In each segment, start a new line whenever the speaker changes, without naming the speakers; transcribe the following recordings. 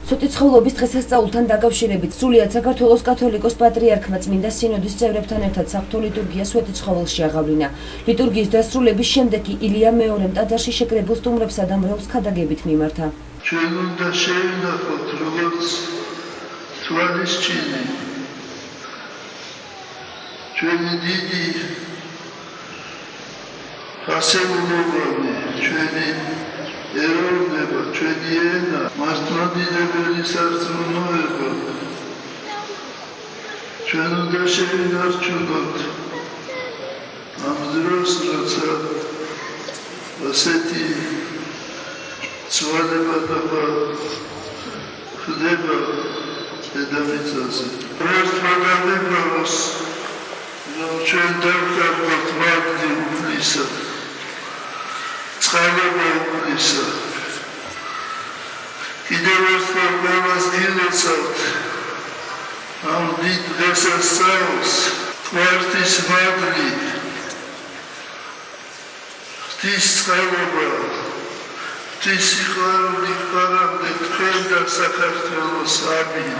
სვეტიცხოვლობის დღესასწაულთან დაკავშირებით სრულიად საქართველოს კათოლიკოს პატრიარქმა წმინდა სინოდის წევრებთან ერთად საღვთო ლიტურგია სვეტიცხოვლში აღავლინა. ლიტურგიის დასრულების შემდეგ კი ილია მეორემ ტაძარში შეკრებილ სტუმრებსა და მრევლს ქადაგებით მიმართა.
ჩვენ უნდა შევინახოთ, როგორც თვალისჩინი ჩვენი დიდი ფასეულობანი, ჩვენი ეროვნება, ჩვენი ენა, მართლმადიდებელი სარწმუნოება. ჩვენ უნდა შევინარჩუნოთ ამ დროს, როცა ასეთი ცვალებადობა ხდება დედამიწაზე. ერთმანეთს რომ ჩვენ დავხარდოთ მადლი უფლისა, ცხადობა უფლისა. კიდევ ერთხელ ყველას გილოცავთ ამ დიდ დღესასწაულს, ღვთის მადლი, ღვთის ცხადობა, ღვთის სიყვარული გხარამდე თქვენ და საქართველოს. ამინ.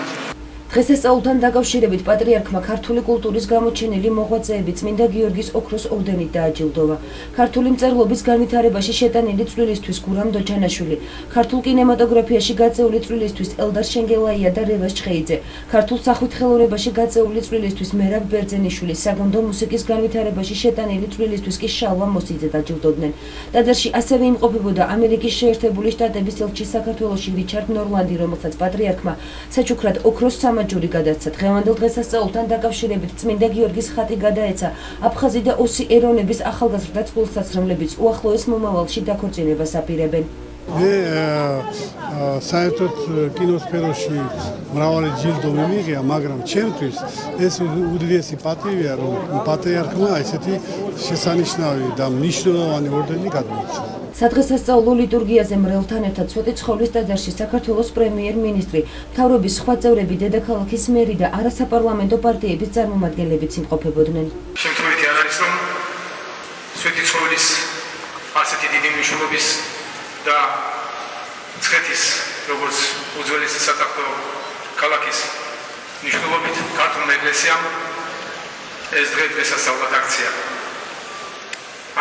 დღესასწაულთან დაკავშირებით პატრიარქმა ქართული კულტურის გამოჩენილი მოღვაწეები წმინდა გიორგის ოქროს ორდენით დააჯილდოვა. ქართული მწერლობის განვითარებაში შეტანილი წვლილისთვის გურამ დოჩანაშვილი, ქართულ კინემატოგრაფიაში გაწეული წვლილისთვის ელდარ შენგელაია და რევაზ ჩხეიძე, ქართულ სახვითხელოვნებაში გაწეული წვლილისთვის მერაბ ბერძენიშვილი, საგუნდო მუსიკის განვითარებაში შეტანილი წვლილისთვის კი შალვა მოსიძე დაჯილდოვდნენ. ტაძარში ასევე იმყოფებოდა ამერიკის შეერთებული შტატების ელჩი საქართველოში რიჩარდ ნორლანდი, რომელსაც პატრიარქმა საჩუქრად ოქროს ჯური გადაცა. დღევანდელ დღესასწაულთან დაკავშირებით წმინდა გიორგის ხატი გადაეცა აფხაზი და ოსი ეროვნების ახალგაზრდა წყვილსაც, რომლებიც უახლოეს მომავალში დაქორწინებას აპირებენ.
მე საერთოდ კინოსფეროში მრავალი ჯილდო მიმიღია, მაგრამ ჩემთვის ეს უდიდესი პატივია, რომ პატრიარქმა ესეთი შესანიშნავი და მნიშვნელოვანი ორდენი გადმოეცა.
სადღესასწაულო ლიტურგიაზე მრევლთან ერთად სვეტიცხოვლის ტაძარში საქართველოს პრემიერ-მინისტრი, მთავრობის სხვა წევრები, დედაქალაქის მერი და არასაპარლამენტო პარტიების წარმომადგენლებიც იმყოფებოდნენ.
შემთხვევითი არ არის, რომ სვეტიცხოვლის ასეთი დიდი მნიშვნელობის და მცხეთის, როგორც უძველესი სატახტო ქალაქის მნიშვნელობით ქართულმა ეკლესიამ ეს დღე დღესასწაულად აქცია.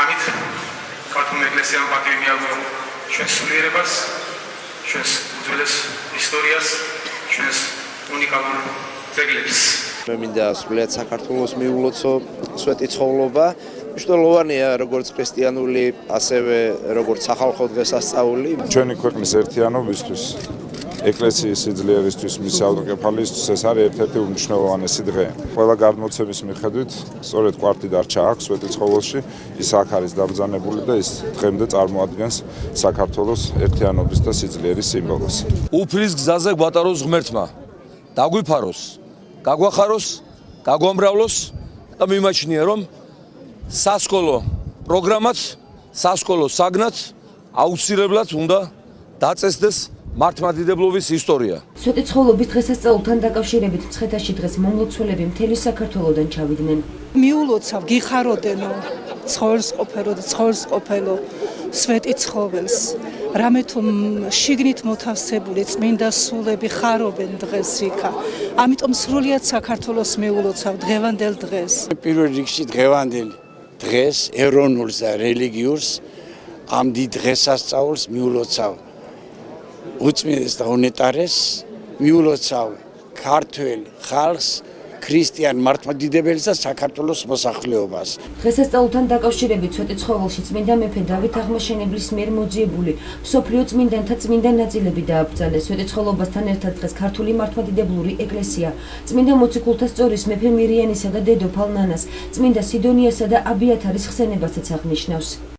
ამით ქართულმა ეკლესიამ პატივი მიაგო ჩვენს სულიერებას, ჩვენს უძველეს ისტორიას, ჩვენს უნიკალურ ძეგლებს.
მე მინდა სრულიად საქართველოს მიულოცო სვეტიცხოვლობა. მნიშვნელოვანია როგორც ქრისტიანული, ასევე როგორც სახალხო დღესასწაული.
ჩვენი ქვეყნის ერთიანობისთვის, ეკლესიის სიძლიერისთვის, მისი ავტოკეფალისთვის ეს არის ერთ-ერთი უმნიშვნელოვანესი დღე. ყველა გადმოცემის მიხედვით, სწორედ კვართი დარჩა აქ სვეტიცხოვლში, ის აქ არის დაბრძანებული და ის დღემდე წარმოადგენს საქართველოს ერთიანობის და სიძლიერის სიმბოლოს.
უფლის გზაზე გვატაროს ღმერთმა, დაგვიფაროს, გაგვახაროს, გაგვამრავლოს და მიმაჩნია, რომ სასკოლო პროგრამად, სასკოლო საგნად აუცილებლად უნდა დაწესდეს მართლმადიდებლობის ისტორია.
სვეტიცხოვლობის დღესასწაულთან დაკავშირებით მცხეთაში დღეს მომლოცველები მთელი საქართველოდან ჩავიდნენ.
მიულოცავ, გიხაროდენო, ცხოველს ყოფელო, სვეტიცხოველს. რამე თუ შიგნით მოთავსებული წმინდა სულები ხარობენ დღეს იქა. ამიტომ სრულიად საქართველოს მიულოცავ დღევანდელ დღეს.
პირველ რიგში დღევანდელ დღეს ეროვნულს და რელიგიურს ამ დიდ დღესასწაულს მიულოცავ. უწმინდეს და უნეტარეს მიულოცავ ქართველ ხალხს, ქრისტიან მართლმადიდებელს და საქართველოს მოსახლეობას.
დღესასწაულთან დაკავშირებით სვეტიცხოვლში წმინდა მეფე დავით აღმაშენებლის მიერ მოძიებული მსოფლიო წმინდანთა წმინდა ნაწილები დააბრძანეს. სვეტიცხოვლობასთან ერთად დღეს ქართული მართლმადიდებლური ეკლესია წმინდა მოციქულთა სწორის მეფე მირიანისა და დედოფალ ნანას, წმინდა სიდონიასა და აბიათარის ხსენებასაც აღნიშნავს.